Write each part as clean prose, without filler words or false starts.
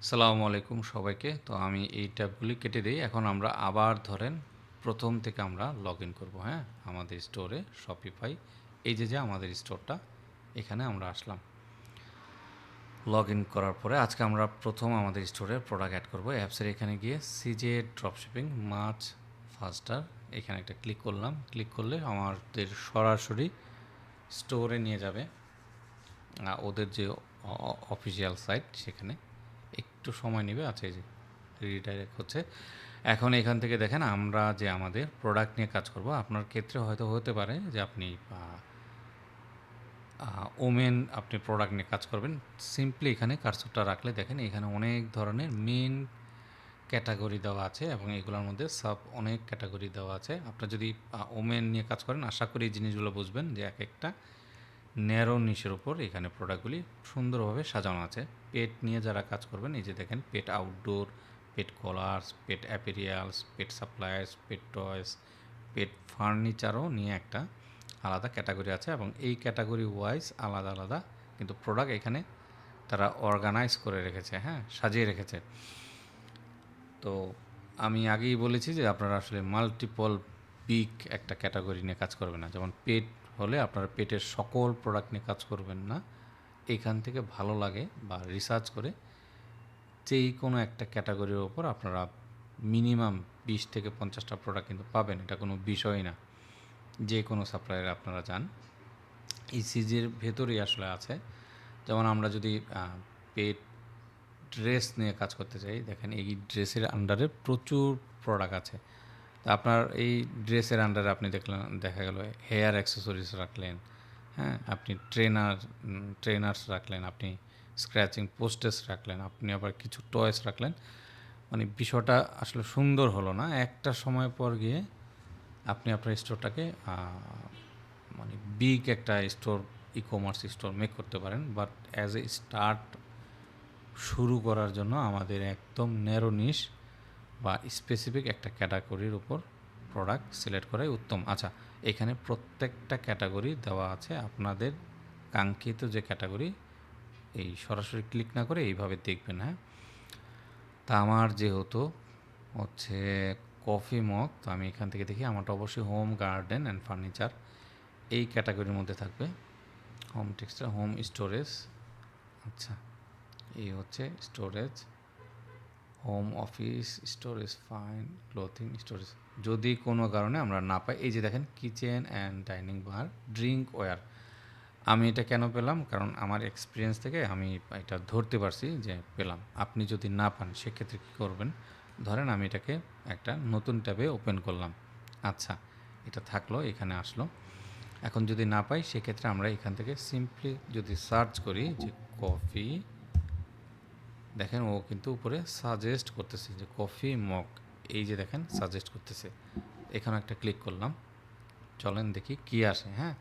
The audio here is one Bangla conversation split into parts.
আসসালামু আলাইকুম সবাইকে। তো আমি এই ট্যাবগুলি কেটে দেই। এখন আমরা আবার ধরেন প্রথম থেকে আমরা লগ ইন করবো, হ্যাঁ? আমাদের স্টোরে শপিফাই এই যে আমাদের স্টোরটা, এখানে আমরা আসলাম। লগ ইন করার পরে আজকে আমরা প্রথম আমাদের স্টোরের প্রোডাক্ট অ্যাড করবো। অ্যাপসের এখানে গিয়ে সিজে ড্রপশিপিং মাচ ফাস্টার এখানে একটা ক্লিক করলাম। ক্লিক করলে আমাদের সরাসরি স্টোরে নিয়ে যাবে, ওদের যে অফিসিয়াল সাইট সেখানে। একটু সময় নেবে। আচ্ছা, এই যে রিডাইরেক্ট হচ্ছে। এখন এখান থেকে দেখেন আমরা যে আমাদের প্রোডাক্ট নিয়ে কাজ করব। আপনার ক্ষেত্রে হয়তো হতে পারে যে আপনি ওমেন আপনি প্রোডাক্ট নিয়ে কাজ করবেন। সিম্পলি এখানে কার্সরটা রাখলে দেখেন এখানে অনেক ধরনের মেন ক্যাটাগরি দেওয়া আছে এবং এগুলোর মধ্যে সাব অনেক ক্যাটাগরি দেওয়া আছে। আপনার যদি ওমেন নিয়ে কাজ করেন আশা করি এই জিনিসগুলো বুঝবেন যে এক একটা ন্যারো নিশের উপর এখানে প্রোডাক্টগুলি সুন্দরভাবে সাজানো আছে। পেট নিয়ে যারা কাজ করবেন, এই যে দেখেন পেট আউটডোর, পেট কলার্স, পেট অ্যাপেরিয়ালস, পেট সাপ্লায়ার্স, পেট টয়েস, পেট ফার্নিচারও নিয়ে একটা আলাদা ক্যাটাগরি আছে এবং এই ক্যাটাগরি ওয়াইজ আলাদা আলাদা কিন্তু প্রোডাক্ট এখানে তারা অর্গানাইজ করে রেখেছে, হ্যাঁ, সাজিয়ে রেখেছে। তো আমি আগেই বলেছি যে আপনারা আসলে মাল্টিপল বিগ একটা ক্যাটাগরি নিয়ে কাজ করবেন না। যেমন পেট হলে আপনারা পেটের সকল প্রোডাক্ট নিয়ে কাজ করবেন না। এইখান থেকে ভালো লাগে বা রিসার্চ করে যেই কোনো একটা ক্যাটাগরির ওপর আপনারা মিনিমাম 20 থেকে 50টা প্রোডাক্ট কিন্তু পাবেন। এটা কোনো বিষয় না। যে কোনো সাপ্লায়ারে আপনারা যান, এই সিজির ভেতরেই আসলে আছে। যেমন আমরা যদি পেট ড্রেস নিয়ে কাজ করতে চাই, দেখেন এই ড্রেসের আন্ডারে প্রচুর প্রোডাক্ট আছে। তা আপনার এই ড্রেসের আন্ডারে আপনি দেখা গেল হেয়ার অ্যাক্সেসরিজ রাখলেন, হ্যাঁ, আপনি ট্রেনার্স রাখলেন, আপনি স্ক্র্যাচিং পোস্টেস রাখলেন, আপনি আবার কিছু টয়েস রাখলেন। মানে বিষয়টা আসলে সুন্দর হলো না। একটা সময় পর গিয়ে আপনি আপনার স্টোরটাকে মানে বিগ একটা store, e commerce store make করতে পারেন। বাট অ্যাজ এ স্টার্ট শুরু করার জন্য আমাদের একদম ন্যারো নিশ বা স্পেসিফিক একটা ক্যাটাগরির উপর প্রোডাক্ট সিলেক্ট করাই উত্তম। আচ্ছা, এখানে প্রত্যেকটা ক্যাটাগরি দেওয়া আছে। আপনাদের কাঙ্ক্ষিত যে ক্যাটাগরি, এই সরাসরি ক্লিক না করে এইভাবে দেখবেন, হ্যাঁ। তা আমার যেহেতু হচ্ছে কফি মগ, তো আমি এখান থেকে দেখি আমারটা অবশ্যই হোম গার্ডেন অ্যান্ড ফার্নিচার এই ক্যাটাগরির মধ্যে থাকবে। হোম টেক্সটাইল, হোম স্টোরেজ, আচ্ছা, এই হচ্ছে storage, home office storage, fine clothing storage. যদি কোনো কারণে আমরা না পাই, এই যে দেখেন kitchen and dining bar, drinkware. আমি এটা কেন পেলাম? কারণ আমার এক্সপিরিয়েন্স থেকে আমি এটা ধরতে পারছি যে পেলাম। আপনি যদি না পান সেক্ষেত্রে কী করবেন? ধরেন আমি এটাকে একটা নতুন ট্যাবে ওপেন করলাম। আচ্ছা, এটা থাকলো, এখানে আসলো। এখন যদি না পাই সেক্ষেত্রে আমরা এখান থেকে সিম্পলি যদি সার্চ করি যে কফি, দেখেন ও কিন্তু উপরে সাজেস্ট করতেছে যে কফি মগ, এই যে দেখেন সাজেস্ট করতেছে। এখানে একটা ক্লিক করলাম। চলেন দেখি কী আসে, হ্যাঁ।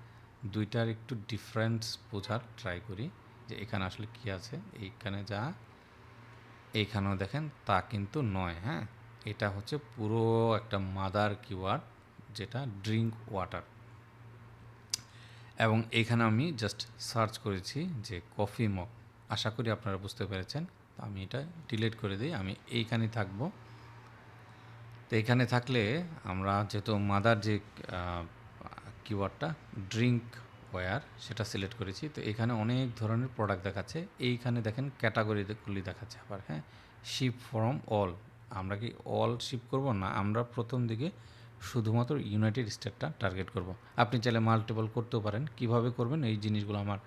দুইটার একটু ডিফারেন্স বোঝার ট্রাই করি যে এখানে আসলে কী আছে। এইখানে যা এইখানেও দেখেন তা কিন্তু নয়, হ্যাঁ। এটা হচ্ছে পুরো একটা মাদার কিওয়ার্ড, যেটা ড্রিঙ্ক ওয়াটার। এবং এইখানে আমি জাস্ট সার্চ করেছি যে কফি মগ। আশা করি আপনারা বুঝতে পেরেছেন। তো আমি এটা ডিলিট করে দিই, আমি এইখানেই থাকবো। তো এখানে থাকলে আমরা যেহেতু মাদার যে কিওয়ার্ডটা ড্রিঙ্ক ওয়্যার সেটা সিলেক্ট করেছি, তো এখানে অনেক ধরনের প্রোডাক্ট দেখাচ্ছে। এইখানে দেখেন ক্যাটাগরিগুলি দেখাচ্ছে আবার, হ্যাঁ। শিপ ফ্রম অল, আমরা কি অল শিপ করব না, আমরা প্রথম দিকে শুধুমাত্র ইউনাইটেড স্টেটটা টার্গেট করব। আপনি চাইলে মাল্টিপল করতেও পারেন। কিভাবে করবেন এই জিনিসগুলো আমার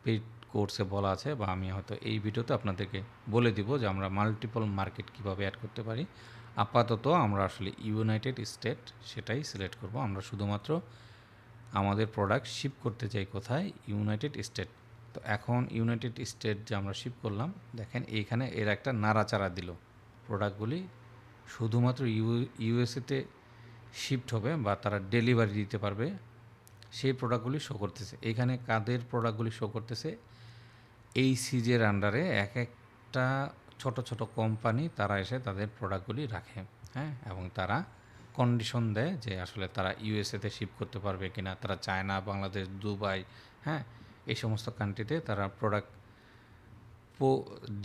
পেইড কোর্সে বলা আছে, বা আমি হয়তো এই ভিডিওতে আপনাদেরকে বলে দিব যে আমরা মাল্টিপল মার্কেট কিভাবে অ্যাড করতে পারি। আপাতত আমরা আসলে ইউনাইটেড স্টেট সেটাই সিলেক্ট করব। আমরা শুধুমাত্র আমাদের প্রোডাক্ট শিপ করতে চাই কোথায়? United state. তো এখন ইউনাইটেড স্টেট যে আমরা শিপ করলাম, দেখেন এইখানে এর একটা নাড়াচাড়া দিল। প্রোডাক্টগুলি শুধুমাত্র ইউএসএতে শিফট হবে বা তারা ডেলিভারি দিতে পারবে, সেই প্রোডাক্টগুলি শো করতেছে। এখানে কাদের প্রোডাক্টগুলি শো করতেছে? এই সিজের আন্ডারে এক একটা ছোট ছোট কোম্পানি তারা এসে তাদের প্রোডাক্টগুলি রাখে, হ্যাঁ। এবং তারা কন্ডিশন দেয় যে আসলে তারা ইউএসএতে শিপ করতে পারবে কিনা, তারা চায়না, বাংলাদেশ, দুবাই, হ্যাঁ, এই সমস্ত কান্ট্রিতে তারা প্রোডাক্ট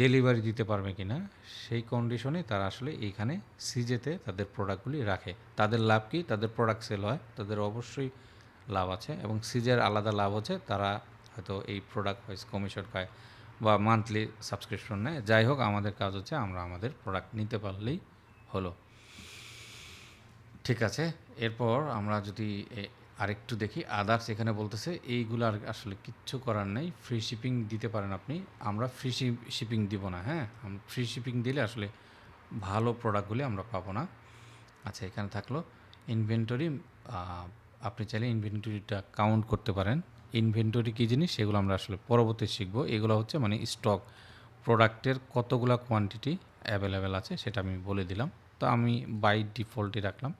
ডেলিভারি দিতে পারবে কিনা সেই কন্ডিশনে তারা আসলে এইখানে সিজেতে তাদের প্রোডাক্টগুলি রাখে। তাদের লাভ কি? তাদের প্রোডাক্ট সেল হয়, তাদের অবশ্যই লাভ আছে, এবং সিজের আলাদা লাভ হচ্ছে তারা হয়তো এই প্রোডাক্ট ওয়াইজ কমিশন পায় বা মান্থলি সাবস্ক্রিপশন নেয়। যাই হোক, আমাদের কাজ হচ্ছে আমরা আমাদের প্রোডাক্ট নিতে পারলেই হলো। ঠিক আছে, এরপর আমরা যদি আরেকটু দেখি আদার্স, এখানে বলতেছে এইগুলো আর আসলে কিচ্ছু করার নেই, ফ্রি শিপিং দিতে পারেন আপনি। আমরা ফ্রি শিপিং দিব না, হ্যাঁ, ফ্রি শিপিং দিলে আসলে ভালো প্রোডাক্টগুলি আমরা পাবো না। আচ্ছা, এখানে থাকলো ইনভেন্টরি। আপনি চাইলে ইনভেন্টরিটা কাউন্ট করতে পারেন। ইনভেন্টরি কী জিনিস সেগুলো আমরা আসলে পরবর্তী শিখবো। এগুলো হচ্ছে মানে স্টক, প্রোডাক্টের কতগুলো কোয়ান্টিটি অ্যাভেলেবেল আছে সেটা আমি বলে দিলাম। তো আমি বাই ডিফল্টই রাখলাম।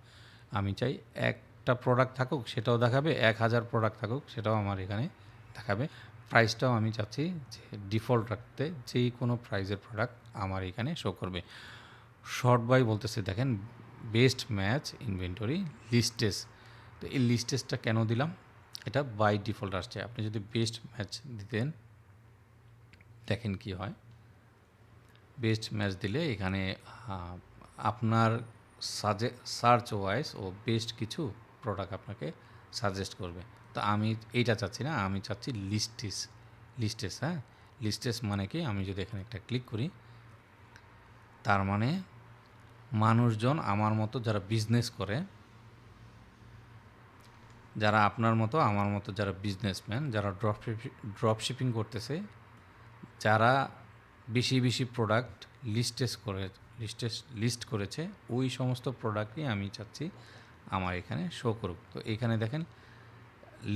আমি চাই একটা প্রোডাক্ট থাকুক সেটাও দেখাবে, 1000 প্রোডাক্ট থাকুক সেটাও আমার এখানে দেখাবে। প্রাইসটাও আমি চাচ্ছি যে ডিফল্ট রাখতে, যেই কোনো প্রাইজের প্রোডাক্ট আমার এখানে শো করবে। শর্ট বাই বলতেছে দেখেন, বেস্ট ম্যাচ ইনভেন্টরি লিস্টেস। তো এই লিস্টেসটা কেন দিলাম? এটা বাই ডিফল্ট আসছে। আপনি যদি বেস্ট ম্যাচ দিতেন, দেখেন কি হয়। বেস্ট ম্যাচ দিলে এখানে আপনার সার্চ ওয়াইজ ও বেস্ট কিছু প্রোডাক্ট আপনাকে সাজেস্ট করবে। তো আমি এইটা চাচ্ছি না, আমি চাচ্ছি লিস্টেস। হ্যাঁ, লিস্টেস মানে কি? আমি যদি এখানে একটা ক্লিক করি, তার মানে মানুষজন আমার মতো যারা বিজনেস করে, যারা আপনার মতো আমার মতো যারা বিজনেসম্যান, যারা ড্রপ শিপিং করতেছে, যারা বেশি বেশি প্রোডাক্ট লিস্ট করেছে, ওই সমস্ত প্রোডাক্টই আমি চাচ্ছি আমার এখানে শো করুক। তো এখানে দেখেন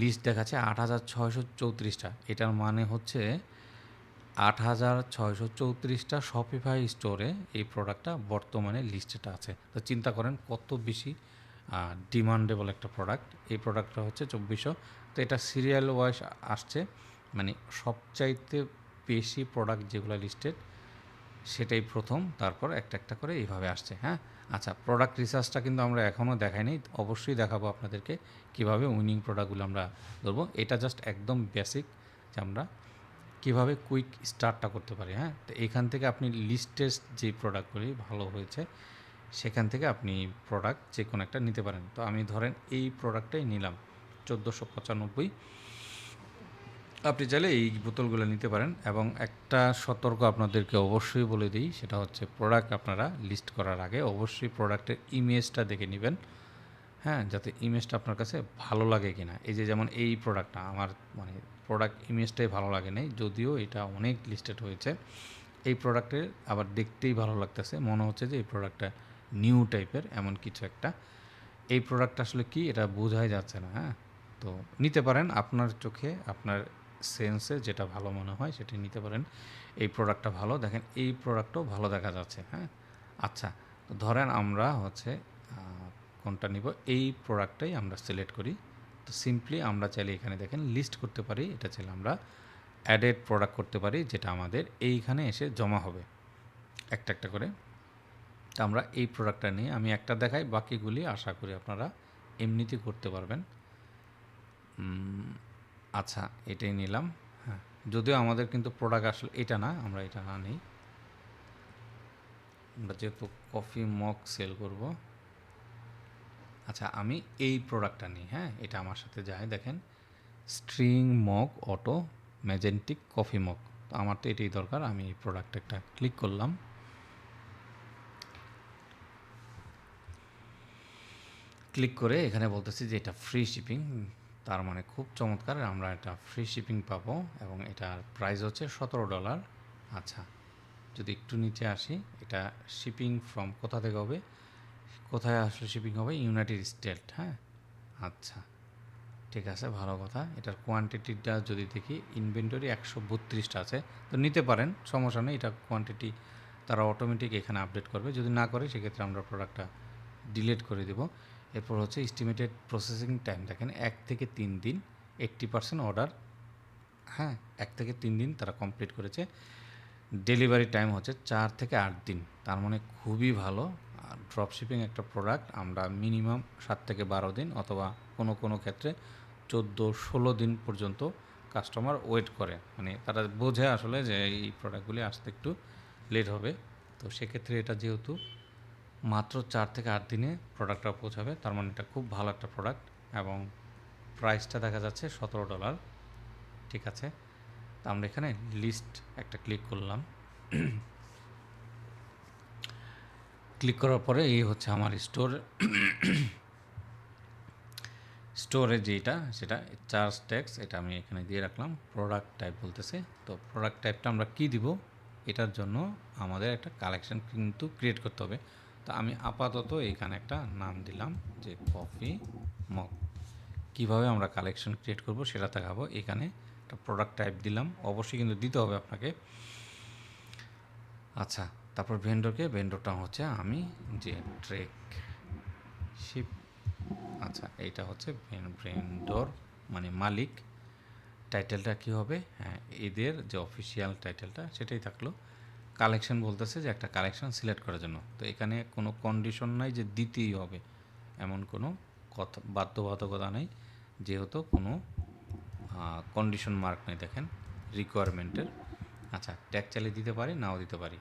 লিস্ট দেখাচ্ছে 8634টা। এটার মানে হচ্ছে 8634টা শপিফাই স্টোরে এই প্রোডাক্টটা বর্তমানে লিস্টেটা আছে। তো চিন্তা করেন কত বেশি ডিমান্ডেবল একটা প্রোডাক্ট। এই প্রোডাক্টটা হচ্ছে 2400। তো এটা সিরিয়াল ওয়াইজ আসছে, মানে সবচাইতে বেশি প্রোডাক্ট যেগুলো লিস্টেড সেটাই প্রথম, তারপর একটা একটা করে এইভাবে আসছে। হ্যাঁ, আচ্ছা, প্রোডাক্ট রিসার্চটা কিন্তু আমরা এখনও দেখাইনি, অবশ্যই দেখাবো আপনাদেরকে কীভাবে উইনিং প্রোডাক্টগুলো আমরা ধরবো। এটা জাস্ট একদম বেসিক যে আমরা কীভাবে কুইক স্টার্টটা করতে পারি। হ্যাঁ, তো এইখান থেকে আপনি লিস্টেড যে প্রোডাক্টগুলি ভালো হয়েছে সেখান থেকে আপনি প্রোডাক্ট যে কোনো একটা নিতে পারেন। তো আমি ধরেন এই প্রোডাক্টটাই নিলাম 1495। আপনি চাইলে এই বোতলগুলো নিতে পারেন। এবং একটা সতর্ক আপনাদেরকে অবশ্যই বলে দিই, সেটা হচ্ছে প্রোডাক্ট আপনারা লিস্ট করার আগে অবশ্যই প্রোডাক্টের ইমেজটা দেখে নেবেন। হ্যাঁ, যাতে ইমেজটা আপনার কাছে ভালো লাগে কিনা। এই যে যেমন এই প্রোডাক্টটা আমার মানে প্রোডাক্ট ইমেজটাই ভালো লাগে নাই, যদিও এটা অনেক লিস্টেড হয়েছে। এই প্রোডাক্টের আবার দেখতেই ভালো লাগতেছে, মনে হচ্ছে যে এই প্রোডাক্টটা নিউ টাইপের এমন কিছু একটা। এই প্রোডাক্ট আসলে কি এটা বোঝাই যাচ্ছে না। হ্যাঁ, তো নিতে পারেন আপনার চোখে, আপনার সেন্সে যেটা ভালো মনে হয় সেটা নিতে পারেন। এই প্রোডাক্টটা ভালো, দেখেন এই প্রোডাক্টও ভালো দেখা যাচ্ছে। হ্যাঁ, আচ্ছা, তো ধরেন আমরা হচ্ছে কোনটা নিব, এই প্রোডাক্টটাই আমরা সিলেক্ট করি। তো সিম্পলি আমরা চাইলে এখানে দেখেন লিস্ট করতে পারি, এটা চাইলে আমরা অ্যাডেড প্রোডাক্ট করতে পারি, যেটা আমাদের এইখানে এসে জমা হবে একটা একটা করে। তো আমরা এই প্রোডাক্টটা নিয়ে আমি একটা দেখাই, বাকিগুলি আশা করি আপনারা এমনিতেই করতে পারবেন। আচ্ছা, এটাই নিলাম। হ্যাঁ, যদিও আমাদের কিন্তু প্রোডাক্ট আসলে এটা না, আমরা এটা না নিই। আমরা যেহেতু কফি মগ সেল করব, আচ্ছা আমি এই প্রোডাক্টটা নিই। হ্যাঁ, এটা আমার সাথে যায়, দেখেন string mug auto magnetic coffee mug. তো আমার তো এটাই দরকার, আমি এই প্রোডাক্টটা একটা ক্লিক করলাম। ক্লিক করে এখানে বলতেছি যে এটা ফ্রি শিপিং, তার মানে খুব চমৎকার, আমরা এটা ফ্রি শিপিং পাবো এবং এটার প্রাইস হচ্ছে $17। আচ্ছা, যদি একটু নিচে আসি, এটা শিপিং ফ্রম কোথা থেকে হবে, কোথায় আসলে শিপিং হবে, ইউনাইটেড স্টেট। হ্যাঁ, আচ্ছা ঠিক আছে, ভালো কথা। এটার কোয়ান্টিটিটা যদি দেখি, ইনভেন্টরি 132টা আছে, তো নিতে পারেন, সমস্যা নেই। এটা কোয়ান্টিটি তারা অটোমেটিক এখানে আপডেট করবে, যদি না করে সেক্ষেত্রে আমরা প্রোডাক্টটা ডিলিট করে দেব। এরপর হচ্ছে এস্টিমেটেড প্রসেসিং টাইম, দেখেন 1 থেকে 3 দিন, 80% অর্ডার। হ্যাঁ, 1 থেকে 3 দিন তারা কমপ্লিট করেছে। ডেলিভারি টাইম হচ্ছে 4 থেকে 8 দিন, তার মানে খুবই ভালো। ড্রপ শিপিং একটা প্রোডাক্ট আমরা মিনিমাম 7 থেকে 12 দিন, অথবা কোনো কোনো ক্ষেত্রে 14-16 দিন পর্যন্ত কাস্টমার ওয়েট করে, মানে তারা বোঝে আসলে যে এই প্রোডাক্টগুলি আসতে একটু লেট হবে। তো সেক্ষেত্রে এটা যেহেতু মাত্র 4 থেকে 8 দিনে প্রোডাক্টটা পৌঁছাবে, তার মানে এটা খুব ভালো একটা প্রোডাক্ট এবং প্রাইসটা দেখা যাচ্ছে $17। ঠিক আছে, তো আমরা এখানে লিস্ট একটা ক্লিক করলাম। ক্লিক করার পরে এই হচ্ছে আমার স্টোরে যেটা সেটা চার্জ ট্যাক্স, এটা আমি এখানে দিয়ে রাখলাম। প্রোডাক্ট টাইপ বলতেছে, তো প্রোডাক্ট টাইপটা আমরা কি দিব, এটার জন্য আমাদের একটা কালেকশন কিন্তু ক্রিয়েট করতে হবে। তো আমি আপাতত এখানে একটা নাম দিলাম যে কফি মগ। কীভাবে আমরা কালেকশন ক্রিয়েট করব সেটা দেখাবো। এখানে একটা প্রোডাক্ট টাইপ দিলাম, অবশ্যই কিন্তু দিতে হবে আপনাকে। আচ্ছা, তারপর ভেন্ডরটা হচ্ছে আমি যে ট্রেক শিপ, আচ্ছা এইটা হচ্ছে ভেন্ডর মানে মালিক। টাইটেলটা কী হবে, হ্যাঁ এদের যে অফিসিয়াল টাইটেলটা সেটাই থাকলো। কালেকশন বলতেছে যে একটা কালেকশন সিলেক্ট করার জন্য, তো এখানে কোনো কন্ডিশন নাই যে দিতেই হবে, এমন কোনো কথা বাধ্যবাধকতা নেই, যেহেতু কোনো কন্ডিশন মার্ক নেই দেখেন রিকোয়ারমেন্টের। আচ্ছা, ট্যাগ চালিয়ে দিতে পারি, নাও দিতে পারি।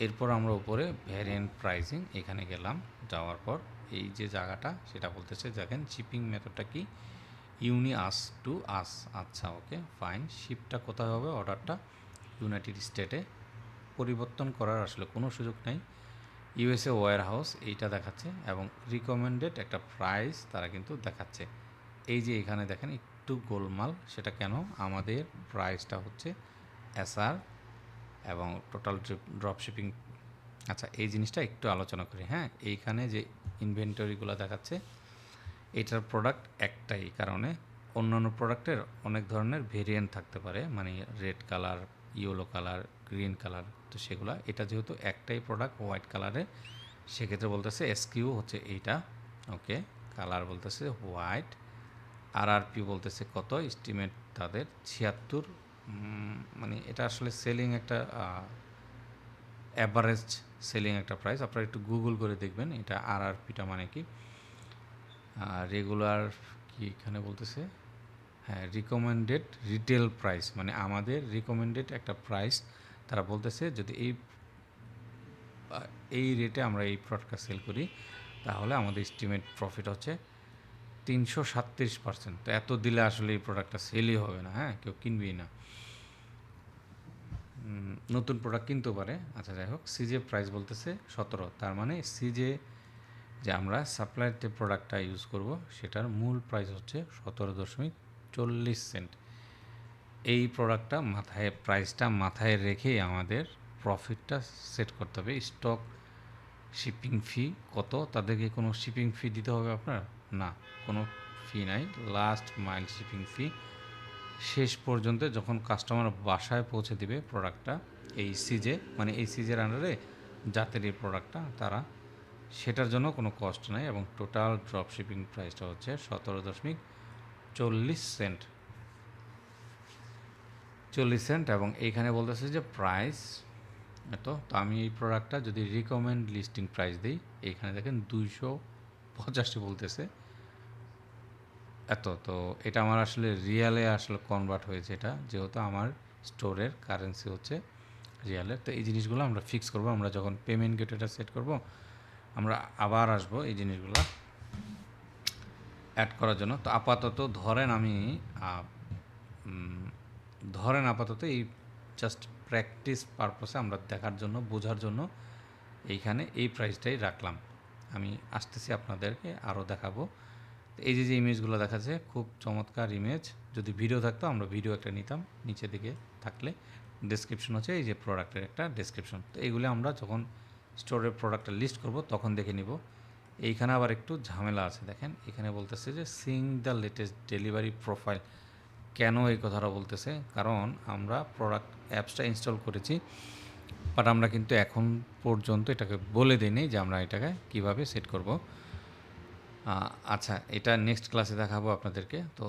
এরপর আমরা উপরে ভ্যারিয়েন্ট প্রাইসিং এখানে গেলাম, যাওয়ার পর এই যে জায়গাটা সেটা বলতেছে দেখেন শিপিং মেথডটা কি, ইউনি আস টু আস। আচ্ছা ওকে ফাইন, শিপটা কোথায় হবে, অর্ডারটা ইউনাইটেড স্টেটে, পরিবর্তন করার আসলে কোনো সুযোগ নেই। ইউএসএ ওয়্যার হাউস এইটা দেখাচ্ছে এবং রিকমেন্ডেড একটা প্রাইস তারা কিন্তু দেখাচ্ছে। এই যে এখানে দেখেন একটু গোলমাল, সেটা কেন, আমাদের প্রাইসটা হচ্ছে এসআর এবং টোটাল ড্রপ শিপিং। আচ্ছা এই জিনিসটা একটু আলোচনা করি। হ্যাঁ, এইখানে যে ইনভেন্টরিগুলো দেখাচ্ছে এটার প্রোডাক্ট একটাই, কারণে অন্যান্য প্রোডাক্টের অনেক ধরনের ভেরিয়েন্ট থাকতে পারে, মানে red colour, yellow colour, green colour, তো সেগুলা, এটা যেহেতু একটাই প্রোডাক্ট হোয়াইট কালারে, সেক্ষেত্রে বলতেছে এসকিউ হচ্ছে এইটা। ওকে, কালার বলতেছে হোয়াইট, আরআরপি বলতেছে কত, এস্টিমেট তাদের 76। মানে এটা আসলে সেলিং একটা অ্যাভারেজ সেলিং একটা প্রাইস, আপনারা একটু গুগল করে দেখবেন এটা আরআরপিটা মানে কি। রেগুলার কি এখানে বলতেছে, হ্যাঁ রিকমেন্ডেড রিটেল প্রাইস, মানে আমাদের রিকমেন্ডেড একটা প্রাইস তারা বলতেছে যদি এই রেটে আমরা এই প্রোডাক্টটা সেল করি তাহলে আমাদের এস্টিমেট প্রফিট হচ্ছে 337%। তো এত দিলে আসলে এই প্রোডাক্টটা সেলই হবে না, হ্যাঁ কেউ কিনবেই না, নতুন প্রোডাক্ট কিনতেও পারে। আচ্ছা যাই হোক, সিজে প্রাইস বলতেছে 17, তার মানে সিজে যে আমরা সাপ্লাইয়ের যে প্রোডাক্টটা ইউজ করব সেটার মূল প্রাইস হচ্ছে 17.40। এই প্রোডাক্টটা প্রাইসটা মাথায় রেখেই আমাদের প্রফিটটা সেট করতে হবে। স্টক শিপিং ফি কত, তাদেরকে কোনো শিপিং ফি দিতে হবে আপনার, না কোনো ফি নাই। লাস্ট মাইল শিপিং ফি, শেষ পর্যন্ত যখন কাস্টমার বাসায় পৌঁছে দিবে প্রোডাক্টটা, এই সিজে মানে এই সিজের আন্ডারে যাদের এই প্রোডাক্টটা তারা, সেটার জন্য কোনো কস্ট নাই এবং টোটাল ড্রপ শিপিং প্রাইসটা হচ্ছে 17.40 এবং এইখানে বলতেছে যে প্রাইস এত। তো আমি এই প্রোডাক্টটা যদি রিকমেন্ড লিস্টিং প্রাইস দিই, এইখানে দেখেন 285 বলতেছে এত। তো এটা আমার আসলে রিয়ালে আসলে কনভার্ট হয়েছে, এটা যেহেতু আমার স্টোরের কারেন্সি হচ্ছে রিয়ালের। তো এই জিনিসগুলো আমরা ফিক্স করব, আমরা যখন পেমেন্ট গেটওয়েটা সেট করব আমরা আবার আসবো এই জিনিসগুলো অ্যাড করার জন্য। তো আপাতত ধরেন আপাতত এই জাস্ট প্র্যাকটিস পারপাসে আমরা দেখার জন্য, বোঝার জন্য এইখানে এই প্রাইসটাই রাখলাম। আমি আসতেছি আপনাদেরকে আরও দেখাবো। এই যে ইমেজগুলো দেখাচ্ছে খুব চমৎকার ইমেজ, যদি ভিডিও থাকতো আমরা ভিডিও একটা নিতাম, নিচে দিকে থাকলে ডেসক্রিপশন হচ্ছে এই যে প্রোডাক্টের একটা ডেসক্রিপশন। তো এইগুলো আমরা যখন স্টোরের প্রোডাক্টটা লিস্ট করব তখন দেখে নিব। এইখানে আবার একটু ঝামেলা আছে, দেখেন এখানে বলতেছে যে Singh the latest delivery profile. কেন এই কথাটা বলতেছে, কারণ আমরা প্রোডাক্ট অ্যাপসটা ইনস্টল করেছি, বাট আমরা কিন্তু এখন পর্যন্ত এটাকে বলে দিইনি যে আমরা এটাকে কীভাবে সেট করব। আচ্ছা এটা নেক্সট ক্লাসে দেখাবো আপনাদেরকে। তো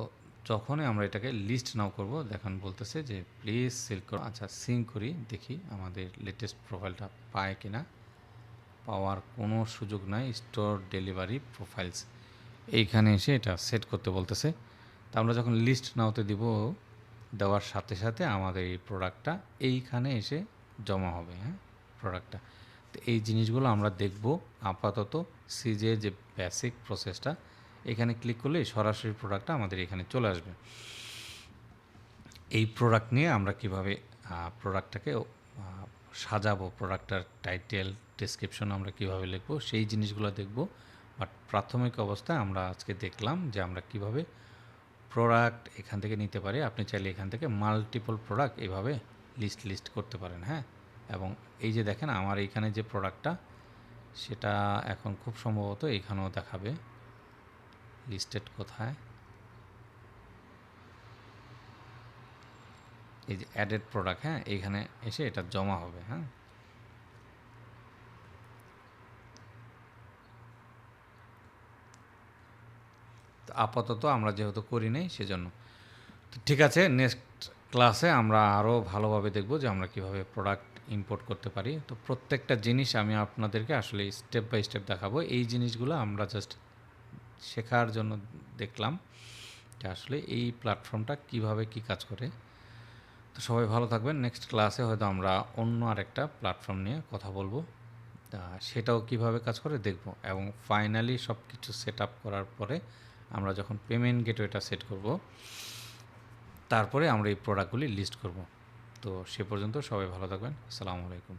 যখনই আমরা এটাকে লিস্ট নাও করব, দেখুন বলতেছে যে প্লিজ সিলেক্ট করো। আচ্ছা সিঙ্ক করি, দেখি আমাদের লেটেস্ট প্রোফাইলটা পায় কিনা। পাওয়ার কোনো সুযোগ নাই, স্টোর ডেলিভারি প্রোফাইলস এইখানে এসে এটা সেট করতে বলতেছে। তা আমরা যখন লিস্ট নাওতে দিব দেওয়ার সাথে সাথে আমাদের এই প্রোডাক্টটা এইখানে এসে জমা হবে। হ্যাঁ, প্রোডাক্টটা তো এই জিনিসগুলো আমরা দেখব। আপাতত সিজে যে বেসিক প্রসেসটা, এখানে ক্লিক করলেই সরাসরি প্রোডাক্টটা আমাদের এখানে চলে আসবে। এই প্রোডাক্ট নিয়ে আমরা কিভাবে প্রোডাক্টটাকে সাজাবো, প্রোডাক্টটার টাইটেল ডেসক্রিপশন আমরা কিভাবে লিখবো, সেই জিনিসগুলো দেখব। বাট প্রাথমিক অবস্থায় আমরা আজকে দেখলাম যে আমরা কিভাবে প্রোডাক্ট এখান থেকে নিতে পারি। আপনি চাইলে এখান থেকে মাল্টিপল প্রোডাক্ট এভাবে লিস্ট করতে পারেন। হ্যাঁ, এবং এই যে দেখেন আমার এইখানে যে প্রোডাক্টটা, সেটা এখন খুব সম্ভবত এখানেও দেখাবে লিস্টেড কোথায়। এই যে অ্যাডেড প্রোডাক্ট, হ্যাঁ, এইখানে এসে এটা জমা হবে। হ্যাঁ, তো আপাতত আমরা যেহেতু করি নাই সেজন্য। তো ঠিক আছে, নেক্সট ক্লাসে আমরা আরও ভালোভাবে দেখব যে আমরা কিভাবে প্রোডাক্ট ইম্পোর্ট করতে পারি। তো প্রত্যেকটা জিনিস আমি আপনাদেরকে আসলে স্টেপ বাই স্টেপ দেখাবো। এই জিনিসগুলো আমরা জাস্ট শেখার জন্য দেখলাম যে আসলে এই প্ল্যাটফর্মটা কিভাবে কি কাজ করে। তো সবাই ভালো থাকবেন। নেক্সট ক্লাসে হয়তো আমরা অন্য আরেকটা প্ল্যাটফর্ম নিয়ে কথা বলবো, সেটাও কিভাবে কাজ করে দেখব। এবং ফাইনালি সব কিছু সেট আপ করার পরে আমরা যখন পেমেন্ট গেটওয়েটা সেট করব, তারপরে আমরা এই প্রোডাক্টগুলি লিস্ট করব। তো সে পর্যন্ত সবাই ভালো থাকবেন। আসসালামু আলাইকুম।